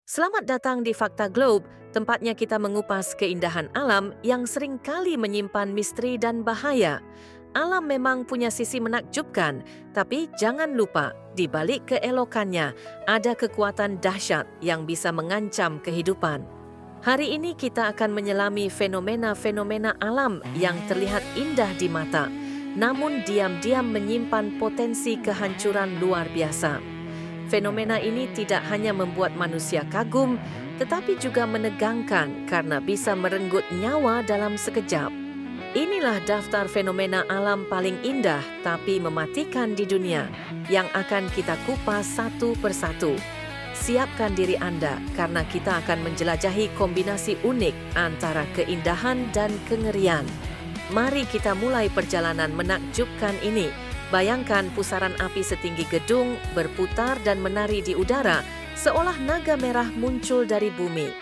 Selamat datang di Fakta Globe, tempatnya kita mengupas keindahan alam yang seringkali menyimpan misteri dan bahaya. Alam memang punya sisi menakjubkan, tapi jangan lupa, di balik keelokannya, ada kekuatan dahsyat yang bisa mengancam kehidupan. Hari ini kita akan menyelami fenomena-fenomena alam yang terlihat indah di mata, namun diam-diam menyimpan potensi kehancuran luar biasa. Fenomena ini tidak hanya membuat manusia kagum, tetapi juga menegangkan karena bisa merenggut nyawa dalam sekejap. Inilah daftar fenomena alam paling indah tapi mematikan di dunia yang akan kita kupas satu persatu. Siapkan diri Anda karena kita akan menjelajahi kombinasi unik antara keindahan dan kengerian. Mari kita mulai perjalanan menakjubkan ini. Bayangkan pusaran api setinggi gedung berputar dan menari di udara seolah naga merah muncul dari bumi.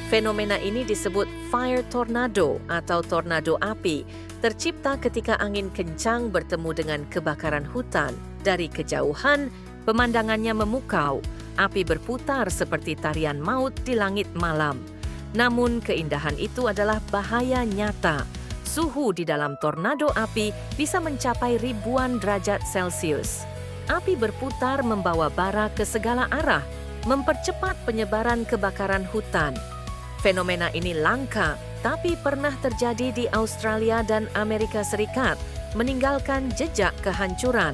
Fenomena ini disebut fire tornado atau tornado api, tercipta ketika angin kencang bertemu dengan kebakaran hutan. Dari kejauhan, pemandangannya memukau, api berputar seperti tarian maut di langit malam. Namun keindahan itu adalah bahaya nyata. Suhu di dalam tornado api bisa mencapai ribuan derajat Celcius. Api berputar membawa bara ke segala arah, mempercepat penyebaran kebakaran hutan. Fenomena ini langka, tapi pernah terjadi di Australia dan Amerika Serikat, meninggalkan jejak kehancuran.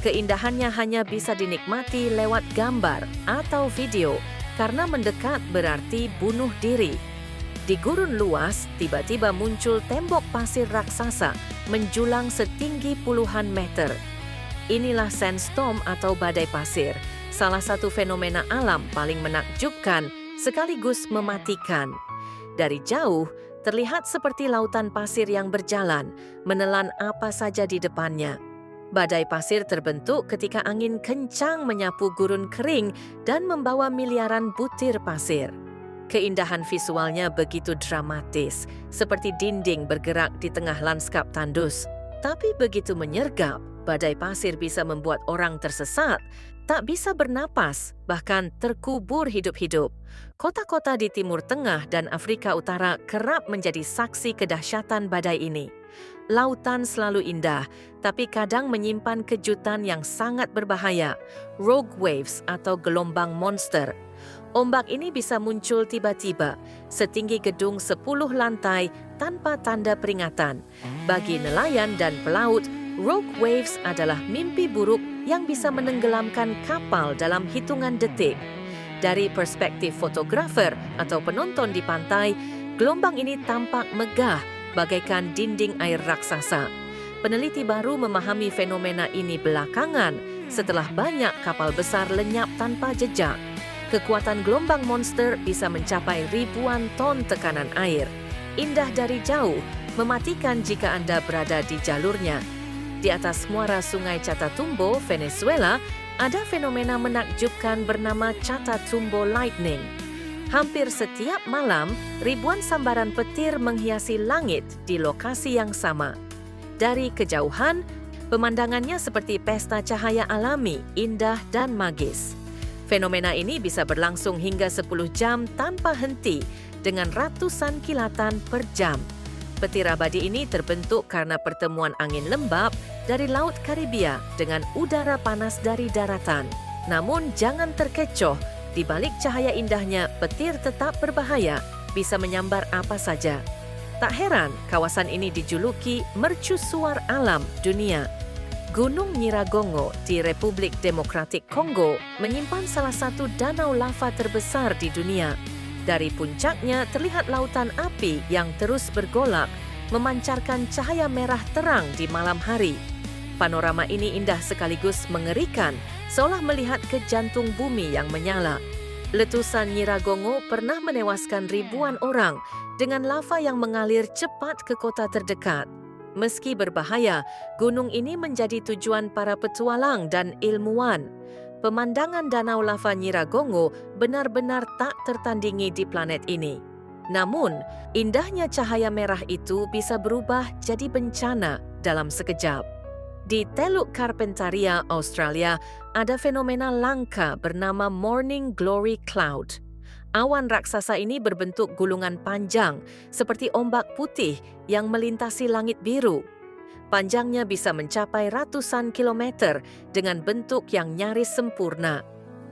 Keindahannya hanya bisa dinikmati lewat gambar atau video, karena mendekat berarti bunuh diri. Di gurun luas, tiba-tiba muncul tembok pasir raksasa menjulang setinggi puluhan meter. Inilah sandstorm atau badai pasir, salah satu fenomena alam paling menakjubkan sekaligus mematikan. Dari jauh, terlihat seperti lautan pasir yang berjalan, menelan apa saja di depannya. Badai pasir terbentuk ketika angin kencang menyapu gurun kering dan membawa miliaran butir pasir. Keindahan visualnya begitu dramatis, seperti dinding bergerak di tengah lanskap tandus. Tapi begitu menyergap, badai pasir bisa membuat orang tersesat, tak bisa bernapas, bahkan terkubur hidup-hidup. Kota-kota di Timur Tengah dan Afrika Utara kerap menjadi saksi kedahsyatan badai ini. Lautan selalu indah, tapi kadang menyimpan kejutan yang sangat berbahaya, rogue waves atau gelombang monster. Ombak ini bisa muncul tiba-tiba, setinggi gedung 10 lantai tanpa tanda peringatan. Bagi nelayan dan pelaut, rogue waves adalah mimpi buruk yang bisa menenggelamkan kapal dalam hitungan detik. Dari perspektif fotografer atau penonton di pantai, gelombang ini tampak megah, bagaikan dinding air raksasa. Peneliti baru memahami fenomena ini belakangan setelah banyak kapal besar lenyap tanpa jejak. Kekuatan gelombang monster bisa mencapai ribuan ton tekanan air. Indah dari jauh, mematikan jika Anda berada di jalurnya. Di atas muara Sungai Catatumbo, Venezuela, ada fenomena menakjubkan bernama Catatumbo Lightning. Hampir setiap malam, ribuan sambaran petir menghiasi langit di lokasi yang sama. Dari kejauhan, pemandangannya seperti pesta cahaya alami, indah dan magis. Fenomena ini bisa berlangsung hingga 10 jam tanpa henti dengan ratusan kilatan per jam. Petir abadi ini terbentuk karena pertemuan angin lembab dari Laut Karibia dengan udara panas dari daratan. Namun jangan terkecoh, di balik cahaya indahnya, petir tetap berbahaya, bisa menyambar apa saja. Tak heran kawasan ini dijuluki mercusuar alam dunia. Gunung Nyiragongo di Republik Demokratik Kongo menyimpan salah satu danau lava terbesar di dunia. Dari puncaknya terlihat lautan api yang terus bergolak, memancarkan cahaya merah terang di malam hari. Panorama ini indah sekaligus mengerikan, seolah melihat ke jantung bumi yang menyala. Letusan Nyiragongo pernah menewaskan ribuan orang dengan lava yang mengalir cepat ke kota terdekat. Meski berbahaya, gunung ini menjadi tujuan para petualang dan ilmuwan. Pemandangan danau lava Nyiragongo benar-benar tak tertandingi di planet ini. Namun, indahnya cahaya merah itu bisa berubah jadi bencana dalam sekejap. Di Teluk Carpentaria, Australia, ada fenomena langka bernama Morning Glory Cloud. Awan raksasa ini berbentuk gulungan panjang, seperti ombak putih yang melintasi langit biru. Panjangnya bisa mencapai ratusan kilometer dengan bentuk yang nyaris sempurna.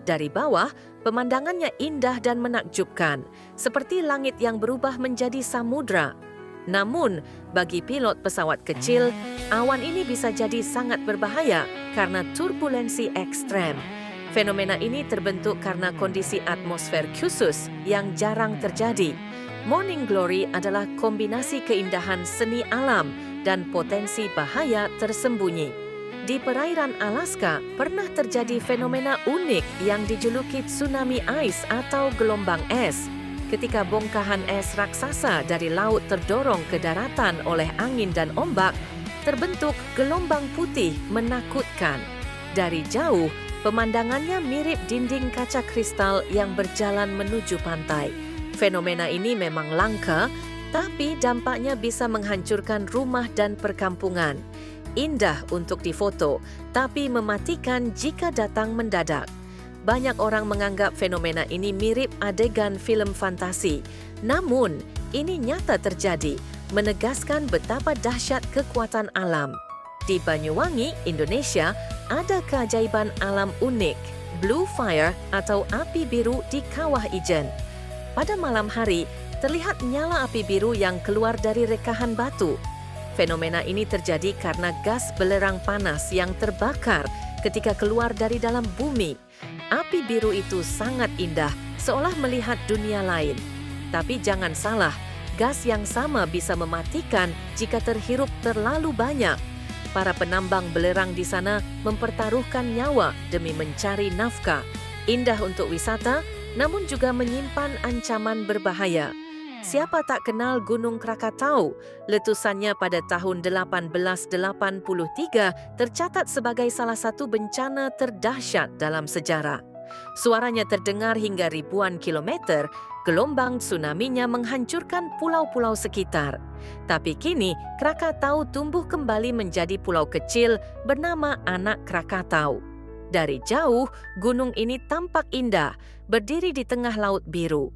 Dari bawah, pemandangannya indah dan menakjubkan, seperti langit yang berubah menjadi samudra. Namun, bagi pilot pesawat kecil, awan ini bisa jadi sangat berbahaya karena turbulensi ekstrem. Fenomena ini terbentuk karena kondisi atmosfer khusus yang jarang terjadi. Morning Glory adalah kombinasi keindahan seni alam dan potensi bahaya tersembunyi. Di perairan Alaska, pernah terjadi fenomena unik yang dijuluki tsunami ice atau gelombang es. Ketika bongkahan es raksasa dari laut terdorong ke daratan oleh angin dan ombak, terbentuk gelombang putih menakutkan. Dari jauh, pemandangannya mirip dinding kaca kristal yang berjalan menuju pantai. Fenomena ini memang langka, tapi dampaknya bisa menghancurkan rumah dan perkampungan. Indah untuk difoto, tapi mematikan jika datang mendadak. Banyak orang menganggap fenomena ini mirip adegan film fantasi. Namun, ini nyata terjadi, menegaskan betapa dahsyat kekuatan alam. Di Banyuwangi, Indonesia, ada keajaiban alam unik, Blue Fire atau api biru di Kawah Ijen. Pada malam hari, terlihat nyala api biru yang keluar dari rekahan batu. Fenomena ini terjadi karena gas belerang panas yang terbakar ketika keluar dari dalam bumi. Api biru itu sangat indah, seolah melihat dunia lain. Tapi jangan salah, gas yang sama bisa mematikan jika terhirup terlalu banyak. Para penambang belerang di sana mempertaruhkan nyawa demi mencari nafkah. Indah untuk wisata, namun juga menyimpan ancaman berbahaya. Siapa tak kenal Gunung Krakatau? Letusannya pada tahun 1883 tercatat sebagai salah satu bencana terdahsyat dalam sejarah. Suaranya terdengar hingga ribuan kilometer, gelombang tsunami-nya menghancurkan pulau-pulau sekitar. Tapi kini, Krakatau tumbuh kembali menjadi pulau kecil bernama Anak Krakatau. Dari jauh, gunung ini tampak indah, berdiri di tengah laut biru.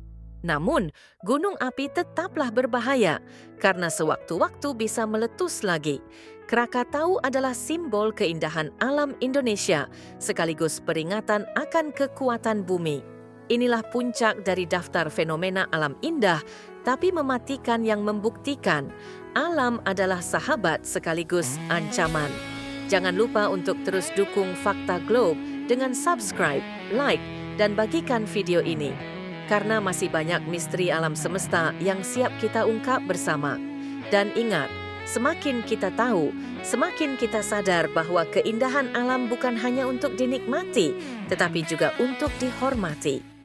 Namun, gunung api tetaplah berbahaya karena sewaktu-waktu bisa meletus lagi. Krakatau adalah simbol keindahan alam Indonesia, sekaligus peringatan akan kekuatan bumi. Inilah puncak dari daftar fenomena alam indah, tapi mematikan yang membuktikan alam adalah sahabat sekaligus ancaman. Jangan lupa untuk terus dukung Fakta Globe dengan subscribe, like, dan bagikan video ini. Karena masih banyak misteri alam semesta yang siap kita ungkap bersama. Dan ingat, semakin kita tahu, semakin kita sadar bahwa keindahan alam bukan hanya untuk dinikmati, tetapi juga untuk dihormati.